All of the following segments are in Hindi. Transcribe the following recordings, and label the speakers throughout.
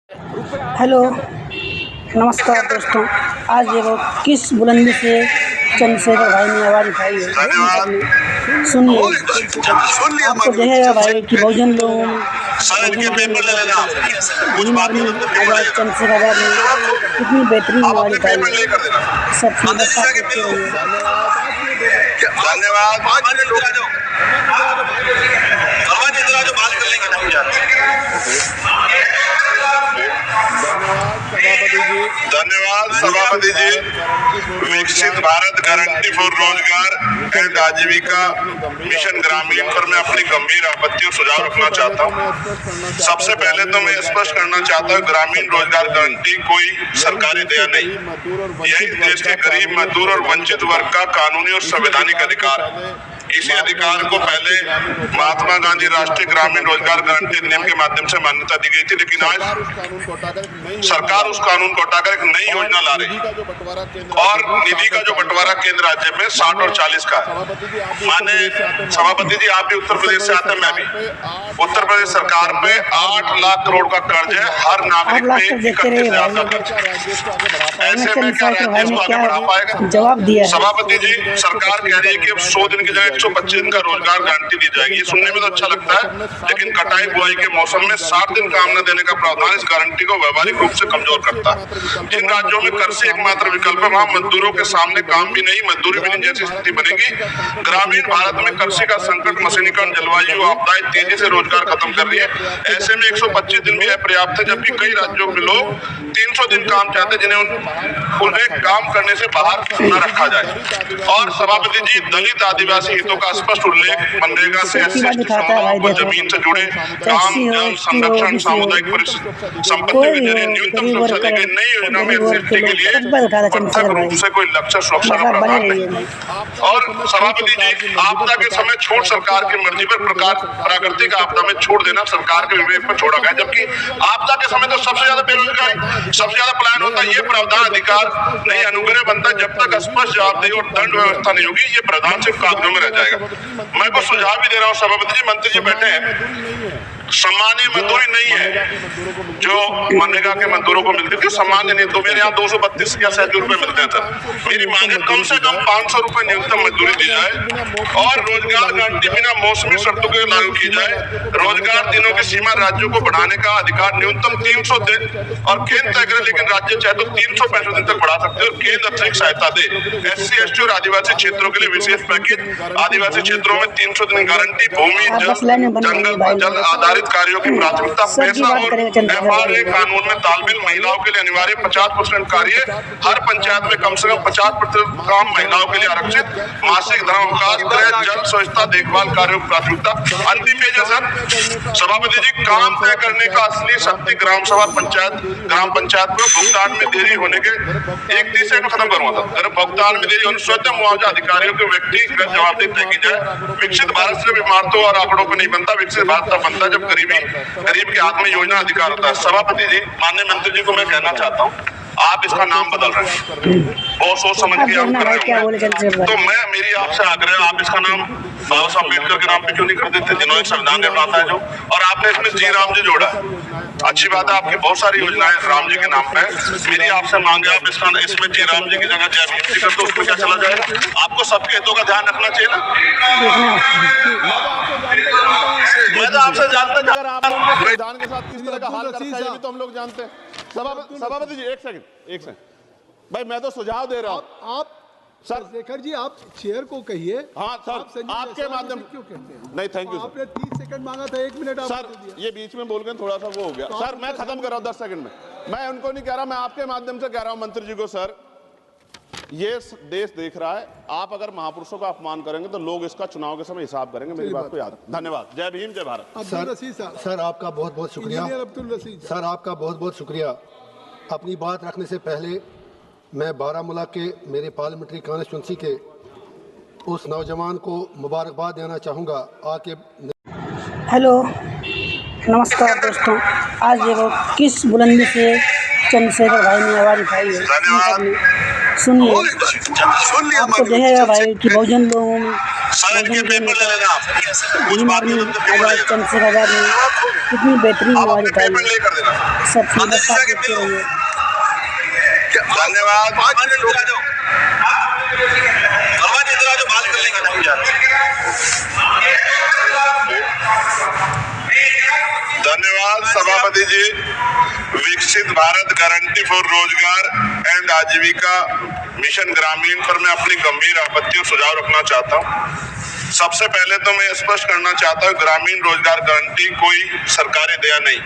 Speaker 1: हेलो, नमस्कार दोस्तों। आज देखो किस बुलंदी से चंद्रशेखर भाई ने आवाज़ उठाई है। सुनिए, आपको देखेगा भाई कि बहुजन लोगों में आवाज़ चंद्रशेखर भाई ने कितनी बेहतरीन आवाज़ उठाई है। सब
Speaker 2: धन्यवाद सभापति जी। विकसित भारत गारंटी फॉर रोजगार एंड आजीविका मिशन ग्रामीण पर मैं अपनी गंभीर आपत्ति और सुझाव रखना चाहता हूँ। सबसे पहले तो मैं स्पष्ट करना चाहता हूँ, ग्रामीण रोजगार गारंटी कोई सरकारी दया नहीं, यही देश के गरीब, मजदूर और वंचित वर्ग का कानूनी और संवैधानिक अधिकार है। इसी अधिकार को पहले महात्मा गांधी राष्ट्रीय ग्रामीण रोजगार गारंटी अधिनियम के माध्यम से मान्यता दी गई थी, लेकिन आज सरकार उस कानून को हटाकर एक नई योजना ला रही है और निधि का जो बंटवारा केंद्र राज्य में 60 और 40 का। माने सभापति जी, आप भी उत्तर प्रदेश से आते हैं, मैं भी। उत्तर प्रदेश सरकार पे 8 लाख करोड़ का कर्ज है, हर नागरिक पे 31,000 का कर्ज। ऐसे में क्या राज्य इसको आगे बढ़ा पाएगा?
Speaker 1: जवाब दिया।
Speaker 2: सभापति जी, सरकार कह रही है कि अब 100 दिन की जगह 125 दिन का रोजगार गारंटी दी जाएगी। ये सुनने में तो अच्छा लगता है, लेकिन कटाई बुआई के मौसम में 60 दिन काम न देने का प्रावधान इस गारंटी को व्यवहारिक रूप से कमजोर करता है। जिन राज्यों में कृषि एकमात्र विकल्प है, वहां मजदूरों के सामने काम भी नहीं, मजदूरी भी नहीं जैसी स्थिति बनेगी। ग्रामीण भारत में कृषि का संकट, मशीनीकरण, जलवायु आपदाएं तेजी से रोजगार खत्म कर रही है। ऐसे में 125 दिन भी अपर्याप्त है, जबकि कई राज्यों में लोग 300 दिन काम चाहते, जिन्हें उन्हें काम करने से बाहर न रखा जाए। और सभापति जी, दलित आदिवासी हितों का स्पष्ट उल्लेख मनरेगा से SC/ST समुदायों को जमीन से जुड़े काम, जल संरक्षण, सामुदायिक संपत्ति के जरिए न्यूनतम सुरक्षा दी गई नई योजना में SC/ST के लिए पृथक रूप से कोई लक्ष्य सुरक्षा का प्रावधान नहीं। और सभापति जी, आपदा के समय छूट सरकार की मर्जी पर, प्राकृतिक आपदा में छूट देना सरकार के विवेक पर छोड़ा गया, जबकि आपदा के समय तो सबसे ज्यादा बेरोजगारी, सबसे ज्यादा पलायन होता है। ये प्रावधान अधिकार नहीं, अनुग्रह बनता है। जब तक स्पष्ट जवाबदेही और दंड व्यवस्था नहीं होगी, ये प्रावधान सिर्फ कागजों में रह जाएगा। मैं को सुझाव भी दे रहा हूँ सभापति जी, मंत्री जी बैठे हैं, सामान्य मजदूरी नहीं है जो मनरेगा के मजदूरों को मिलती थी, सामान्य नहीं। तो मेरे यहाँ 232 या 37 रुपए मिलते हैं सर। मेरी मांग है कम से कम 500 रुपए न्यूनतम मजदूरी दी जाए और रोजगार गारंटी बिना मौसमी शर्तों के लागू की जाए। रोजगार दिनों की सीमा राज्यों को बढ़ाने का अधिकार न्यूनतम 300 दिन और केंद्र तय करे, लेकिन राज्य चाहे तो 365 दिन तक बढ़ा सकते हैं और केंद्र अतिरिक्त सहायता दे। SC/ST और आदिवासी क्षेत्रों के लिए विशेष पैकेज, आदिवासी क्षेत्रों में 300 दिन गारंटी, भूमि, जल आधारित कार्यों की प्राथमिकता, पैसा और FRA कानून में तालमेल, महिलाओं के लिए अनिवार्य 50% कार्य, हर पंचायत में कम से कम 50% काम महिलाओं के लिए आरक्षित, मासिक धर्मावकाश, गृह, जल, स्वच्छता, देखभाल कार्यों की प्राथमिकता। अंतिम पेज है सर सभापति जी, काम तय करने का असली शक्ति ग्राम सभा, ग्राम पंचायत में भुगतान में देरी होने के 31 सेकंड खत्म करूंगा सर। अगर भुगतान में देरी होने स्वतः मुआवजा अधिकारियों के व्यक्तिगत जवाबदेही तय की जाए। विकसित भारत सिर्फ इमारतों और आंकड़ों पर नहीं बनता, विकसित भारत तब बनता जब गरीब के हाथ में योजना अधिकार होता है। सभापति जी, माननीय मंत्री जी को मैं कहना चाहता हूँ, आप इसका नाम बदल रहे हैं, बहुत सोच समझ के आप कर रहे हैं, तो मैं मेरी आपसे आग्रह, आप इसका नाम बाबा साहब अम्बेडकर के नाम पे क्यों नहीं कर देते, जिन्होंने संविधान निर्माता है जो, और आपने इसमें जी राम जी जोड़ा। अच्छी बात है, आपकी बहुत सारी योजनाएं राम जी के नाम पे है। मेरी आपसे मांग है, आप इसमें जी राम जी की जगह जय भीम जी कर दो, उसमें क्या चला जाएगा? आपको सबके हितों का ध्यान रखना चाहिए ना। मैं तो आपसे जानता
Speaker 3: संविधान के साथ किस तरह का हाल करता है, ये भी तो हम लोग जानते हैं। सभापति जी, एक सेकंड भाई, मैं तो सुझाव दे रहा हूँ। आप सर शेखर जी, आप चेयर को कहिए। हाँ सर, आपके माध्यम क्यों कहते हैं? नहीं, थैंक यू। आपने 30 सेकंड मांगा था, 1 मिनट सर, ये बीच में बोल गए, थोड़ा सा वो हो गया। सर मैं खत्म कर रहा हूँ 10 सेकंड में। मैं उनको नहीं कह रहा, मैं आपके माध्यम से कह रहा हूँ मंत्री जी को, सर ये देश देख रहा है, आप अगर महापुरुषों का अपमान करेंगे तो लोग इसका चुनाव के समय हिसाब करेंगे। मेरी बात को याद रखें। धन्यवाद। जय भीम, जय भारत।
Speaker 4: सर आपका बहुत बहुत शुक्रिया। सर आपका बहुत बहुत शुक्रिया। अपनी बात रखने से पहले मैं बारामूला के मेरे पार्लियामेंट्री कॉन्स्टिट्यूंसी के उस नौजवान को मुबारकबाद देना चाहूँगा आके।
Speaker 1: हेलो, नमस्कार दोस्तों। आज देखो किस बुलंदी से चंद्रशेखर भाई ने आवाज़ उठाई है। सुनिए, आपको देखेगा भाई कि बहुजन लोगों में चंद्रशेखर भाई ने कितनी बेहतरीन आवाज़ उठाई है। सब फ्री बस आप देखते रहिए।
Speaker 2: धन्यवाद। धन्यवाद सभापति जी। विकसित भारत गारंटी फॉर रोजगार एंड आजीविका मिशन ग्रामीण पर मैं अपनी गंभीर आपत्ति और सुझाव रखना चाहता हूं। सबसे पहले तो मैं स्पष्ट करना चाहता हूं, ग्रामीण रोजगार गारंटी कोई सरकारी दया नहीं,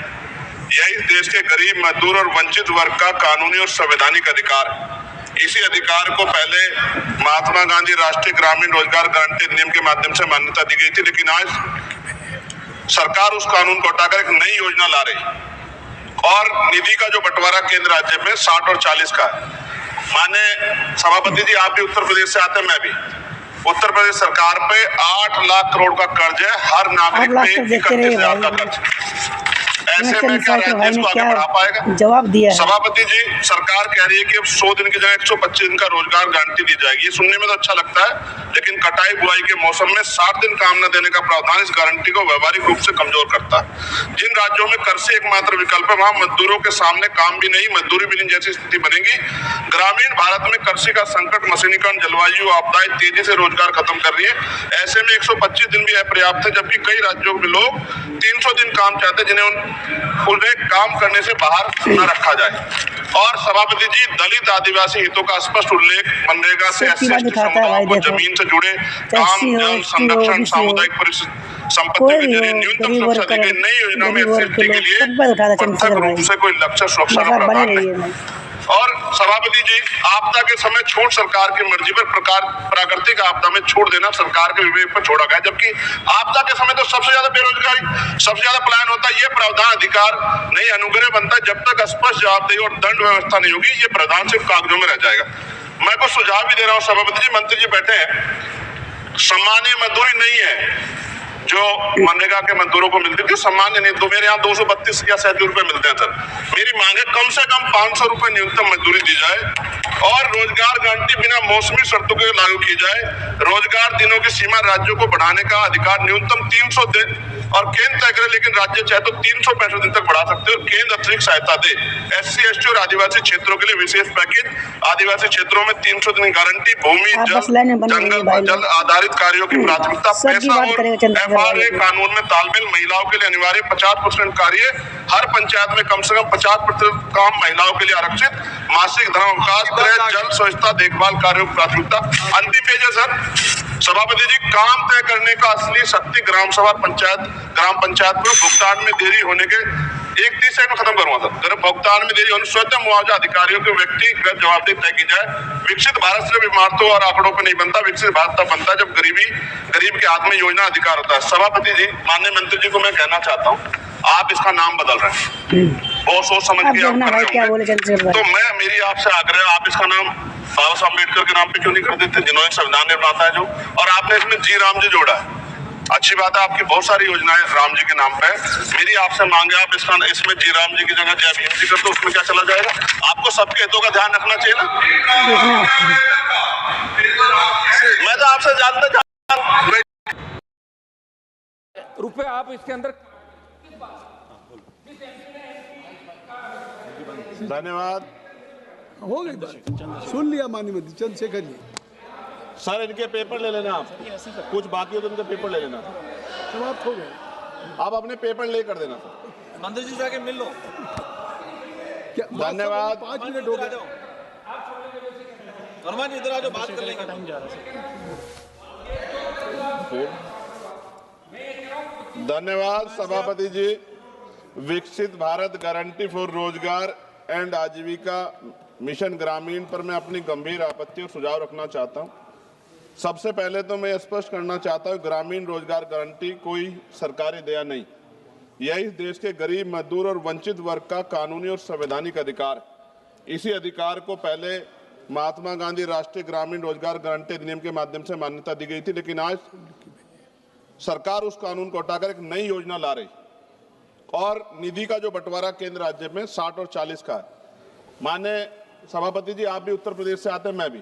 Speaker 2: यह इस देश के गरीब, मजदूर और वंचित वर्ग का कानूनी और संवैधानिक अधिकार है। इसी अधिकार को पहले महात्मा गांधी राष्ट्रीय ग्रामीण रोजगार गारंटी अधिनियम के माध्यम से मान्यता दी गई थी, लेकिन आज सरकार उस कानून को हटाकर एक नई योजना ला रही और निधि का जो बंटवारा केंद्र राज्य में 60 और 40 का है। माने सभापति जी, आप भी उत्तर प्रदेश से आते हैं, मैं भी। उत्तर प्रदेश सरकार पे 8 लाख करोड़ का कर्ज है, हर नागरिक पे 31,000 का कर्ज। ऐसे में क्या राज्य इसको आगे बढ़ा पाएगा?
Speaker 1: जवाब दिया है
Speaker 2: सभापति जी। सरकार कह रही है कि अब 100 दिन की जगह 125 दिन का रोजगार गारंटी दी जाएगी। ये सुनने में तो अच्छा लगता है, लेकिन कटाई बुआई के मौसम में 60 दिन काम न देने का प्रावधान इस गारंटी को व्यवहारिक रूप से कमजोर करता है। जिन राज्यों में कृषि एकमात्र विकल्प है, वहां मजदूरों के सामने काम भी नहीं, मजदूरी भी नहीं जैसी स्थिति बनेगी। ग्रामीण भारत में कृषि का संकट, मशीनीकरण, जलवायु आपदाएं तेजी से रोजगार खत्म कर रही है। ऐसे में 125 दिन भी अपर्याप्त है, जबकि कई राज्यों में लोग 300 दिन काम चाहते हैं, जिन्हें उन्हें काम करने से बाहर न रखा जाए। और सभापति जी, दलित आदिवासी हितों का स्पष्ट उल्लेख मनरेगा से SC ST समुदायों को जमीन से जुड़े काम, जल संरक्षण, सामुदायिक संपत्ति के जरिए न्यूनतम सुरक्षा दी गई। नई योजना में SC ST के लिए प्रत्यक्ष रूप से कोई लक्ष्य सुरक्षा का प्रावधान नहीं। और सभापति जी, आपदा के समय छूट सरकार की मर्जी पर, प्राकृतिक आपदा में छूट देना सरकार के विवेक पर छोड़ा गया, जबकि आपदा के समय तो सबसे ज्यादा बेरोजगारी, सबसे ज्यादा पलायन होता है। ये प्रावधान अधिकार नहीं, अनुग्रह बनता है। जब तक स्पष्ट जवाबदेही और दंड व्यवस्था नहीं होगी, ये प्रावधान सिर्फ कागजों में रह जाएगा। मैं कुछ सुझाव भी दे रहा हूँ सभापति जी। मंत्री जी बैठे हैं, सामान्य मजदूरी नहीं है जो मनरेगा के मजदूरों को मिलती थी, सामान्य नहीं। तो मेरे यहाँ 232 या 37 रुपए मिलते हैं सर। मेरी मांग है कम से कम 500 रुपए न्यूनतम मजदूरी दी जाए और रोजगार गारंटी बिना मौसमी शर्तों के लागू की जाए। रोजगार दिनों की सीमा राज्यों को बढ़ाने का अधिकार न्यूनतम 300 दिन और केंद्र तय करे, लेकिन राज्य चाहे तो 365 दिन तक बढ़ा सकते हैं। और केंद्र अतिरिक्त सहायता दे। SC ST और आदिवासी क्षेत्रों के लिए विशेष पैकेज, आदिवासी क्षेत्रों में 300 दिन गारंटी, भूमि, जल आधारित कार्यों की प्राथमिकता, पैसा और FRA कानून में तालमेल, महिलाओं के लिए अनिवार्य 50% कार्य, हर पंचायत में कम से कम 50% काम महिलाओं के लिए आरक्षित, मासिक धर्म अवकाश, गृह, जल, स्वच्छता, देखभाल कार्यों की प्राथमिकता। अंतिम पेज है सर सभापति जी, काम तय करने का असली शक्ति ग्राम सभा, ग्राम पंचायत में भुगतान में देरी होने के 31 सेकंड में खत्म करूंगा सर। भुगतान में देरी होने स्वतः मुआवजा अधिकारियों के व्यक्तिगत जवाबदेही तय की जाए। विकसित भारत सिर्फ इमारतों और आंकड़ों पर नहीं बनता, विकसित भारत तब बनता है जब गरीब के हाथ में योजना अधिकार होता है। सभापति जी, माननीय मंत्री जी को मैं कहना चाहता हूँ, आप इसका नाम बदल रहे हैं, बहुत सोच समझ के आप कर रहे होंगे। तो मैं मेरी आपसे आग्रह, आप इसका नाम बाबा साहब अम्बेडकर के नाम पे क्यों नहीं कर देते, जिन्होंने संविधान निर्माता है जो, और आपने इसमें जी राम जी जोड़ा है। अच्छी बात है, आपकी बहुत सारी योजनाएं राम जी के नाम पे। मेरी आपसे मांग है, आप इसमें जी राम जी की जगह जय भीम जी कर दो, उसमें क्या चला जाएगा? आपको सबके हितों का ध्यान रखना चाहिए ना। मैं तो आपसे जानना चाहता
Speaker 5: रुपए आप इसके अंदर।
Speaker 3: धन्यवाद।
Speaker 6: हो गई बात, सुन लिया माननीय मंत्री चंद्रशेखर जी।
Speaker 3: सर, इनके पेपर ले लेना, आप कुछ बाकी हो तो इनके पेपर ले लेना,
Speaker 6: समाप्त हो गए।
Speaker 3: आप अपने पेपर ले कर देना।
Speaker 5: मंत्री जी जाके मिल लो।
Speaker 6: क्या
Speaker 3: धन्यवाद।
Speaker 6: 5 मिनट हो गए।
Speaker 5: हनुमान जी इधर आ जाओ, बात कर लेंगे।
Speaker 3: धन्यवाद सभापति जी। विकसित भारत गारंटी फॉर रोजगार एंड आजीविका मिशन ग्रामीण पर मैं अपनी गंभीर आपत्ति और सुझाव रखना चाहता हूं। सबसे पहले तो मैं स्पष्ट करना चाहता हूं, ग्रामीण रोजगार गारंटी कोई सरकारी दया नहीं, यह इस देश के गरीब, मजदूर और वंचित वर्ग का कानूनी और संवैधानिक अधिकार है। इसी अधिकार को पहले महात्मा गांधी राष्ट्रीय ग्रामीण रोजगार गारंटी अधिनियम के माध्यम से मान्यता दी गई थी, लेकिन आज सरकार उस कानून को हटाकर एक नई योजना ला रही और निधि का जो बंटवारा केंद्र राज्य में 60 और 40 का है। माननीय सभापति जी, आप भी उत्तर प्रदेश से आते हैं, मैं भी।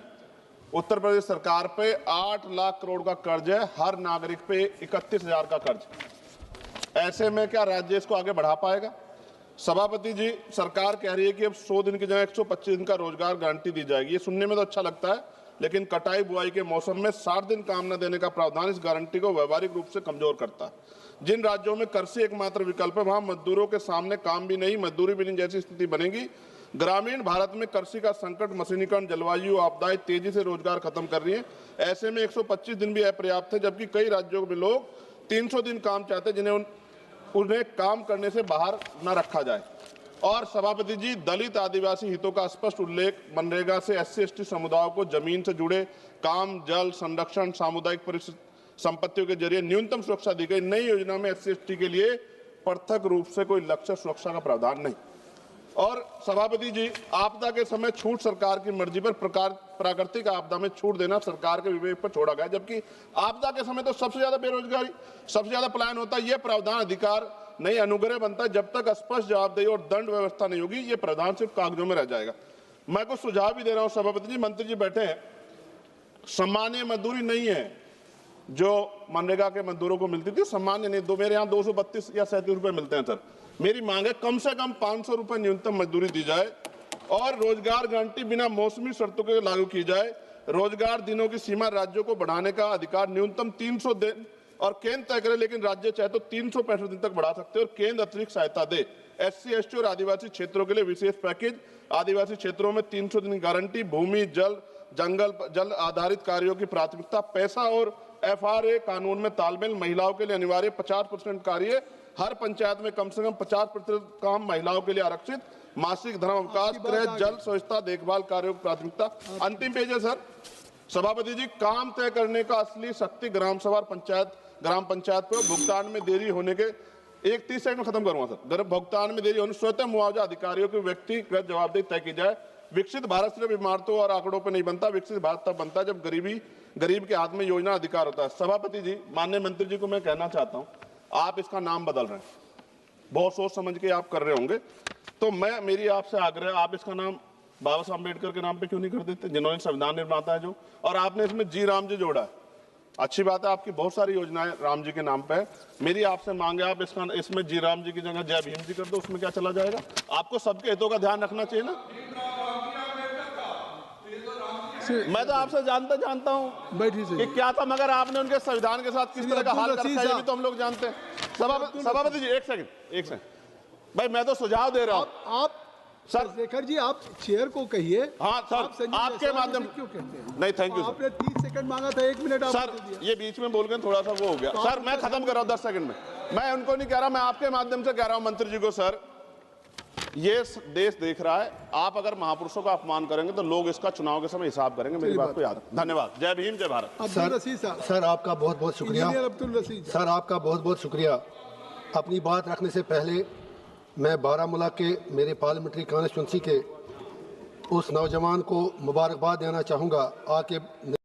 Speaker 3: उत्तर प्रदेश सरकार पे 8 लाख करोड़ का कर्ज है, हर नागरिक पे 31,000 का कर्ज। ऐसे में क्या राज्य इसको आगे बढ़ा पाएगा?
Speaker 2: सभापति जी, सरकार कह रही है कि अब 100 दिन की जगह 125 दिन का रोजगार गारंटी दी जाएगी। ये सुनने में तो अच्छा लगता है, लेकिन कटाई बुआई के मौसम में 60 दिन काम न देने का प्रावधान इस गारंटी को व्यवहारिक रूप से कमजोर करता है। जिन राज्यों में कृषि एकमात्र विकल्प है, वहां मजदूरों के सामने काम भी नहीं, मजदूरी भी नहीं जैसी स्थिति बनेगी। ग्रामीण भारत में कृषि का संकट, मशीनीकरण, जलवायु आपदाएं तेजी से रोजगार खत्म कर रही है। ऐसे में 125 दिन भी अपर्याप्त है, जबकि कई राज्यों में लोग 300 दिन काम चाहते हैं, जिन्हें उन्हें काम करने से बाहर न रखा जाए। और सभापति जी, दलित आदिवासी हितों का स्पष्ट उल्लेख, मनरेगा से SC/ST समुदायों को जमीन से जुड़े काम, जल संरक्षण, सामुदायिक संपत्तियों के जरिए न्यूनतम सुरक्षा दी गई। नई योजना में SC/ST के लिए पृथक रूप से कोई लक्ष्य सुरक्षा का प्रावधान नहीं। और सभापति जी, आपदा के समय छूट सरकार की मर्जी पर, प्राकृतिक आपदा में छूट देना सरकार के विवेक पर छोड़ा गया, जबकि आपदा के समय तो सबसे ज्यादा बेरोजगारी, सबसे ज्यादा पलायन होता है। यह प्रावधान अधिकार नहीं, अनुग्रह बनता है। जब तक स्पष्ट जवाबदेही और दंड व्यवस्था नहीं होगी, ये प्रावधान सिर्फ कागजों में रह जाएगा। मैं कुछ सुझाव भी दे रहा हूं सभापति जी, मंत्री जी बैठे हैं। सामान्य मजदूरी नहीं है जो मनरेगा के मजदूरों को मिलती थी, सामान्य नहीं। मेरे यहाँ 232 या 37 रुपए मिलते हैं सर। मेरी मांग है कम से कम 500 रुपए न्यूनतम मजदूरी दी जाए और रोजगार गारंटी बिना मौसमी शर्तों के लागू की जाए। रोजगार दिनों की सीमा राज्यों को बढ़ाने का अधिकार न्यूनतम 300 दिन और केंद्र तय करे, लेकिन राज्य चाहे तो 365 दिन तक बढ़ा सकते हैं और केंद्र अतिरिक्त सहायता दे। SC/ST और आदिवासी क्षेत्रों के लिए विशेष पैकेज, आदिवासी क्षेत्रों में 300 दिन गारंटी, भूमि, जल आधारित कार्यों की प्राथमिकता, पैसा और FRA कानून में तालमेल, महिलाओं के लिए अनिवार्य 50% कार्य, हर पंचायत में कम से कम 50% काम महिलाओं के लिए आरक्षित, मासिक धर्म अवकाश, गृह, जल, स्वच्छता, देखभाल कार्यों की प्राथमिकता। अंतिम पेज है सर। सभापति जी, काम तय करने का असली शक्ति ग्राम सभा, ग्राम पंचायत पर भुगतान में देरी होने के 30 सेकंड में खत्म करूंगा सर। भुगतान में देरी होने स्वतः मुआवजा अधिकारियों की व्यक्तिगत जवाबदेही तय की जाए। विकसित भारत सिर्फ इमारतों और आंकड़ों पर नहीं बनता, विकसित भारत तब बनता है जब गरीब के हाथ में योजना अधिकार होता है। सभापति जी, माननीय मंत्री जी को मैं कहना चाहता हूं, आप इसका नाम बदल रहे हैं, बहुत सोच समझ के आप कर रहे होंगे, तो मेरी आपसे आग्रह, आप इसका नाम बाबा साहब अम्बेडकर के नाम पे क्यों नहीं कर देते, जिन्होंने संविधान निर्माता है जो, और आपने इसमें जी राम जी जोड़ा है। अच्छी बात है, आपकी बहुत सारी योजनाएं राम जी के नाम पे है। मेरी आपसे मांग है, आप इसमें जी राम जी की जगह जय भीम जी कर दो, उसमें क्या चला जाएगा। आपको सबके हितों का ध्यान रखना चाहिए ना। मैं तो आपसे जानता हूं कि क्या था, मगर आपने उनके संविधान के साथ किस तरह का हाल कर रखा है, ये भी तो हम लोग जानते हैं। सभापति जी, एक सेकंड भाई, मैं तो सुझाव दे रहा हूं।
Speaker 6: आप
Speaker 2: सर
Speaker 6: शेखर जी, आप चेयर को कहिए।
Speaker 2: हाँ सर, आपके माध्यम
Speaker 6: क्यों कहते हैं?
Speaker 2: नहीं, थैंक यू सर।
Speaker 6: आपने 30 सेकंड मांगा था, 1 मिनट
Speaker 2: सर, ये बीच में बोल गए, थोड़ा सा वो हो गया। सर, मैं खत्म कर रहा हूं 10 सेकंड में। मैं उनको नहीं कह रहा, मैं आपके माध्यम से कह रहा हूं मंत्री जी को, सर ये देश देख रहा है, आप अगर महापुरुषों का अपमान करेंगे तो लोग इसका चुनाव के समय हिसाब करेंगे। मेरी बात को याद रखें। धन्यवाद। जय भीम, जय भारत।
Speaker 4: सर आपका बहुत बहुत शुक्रिया। सर आपका बहुत बहुत शुक्रिया। अपनी बात रखने से पहले मैं बारामूला के मेरे पार्लियामेंट्री कॉन्स्टिट्यूंसी के उस नौजवान को मुबारकबाद देना चाहूँगा, आके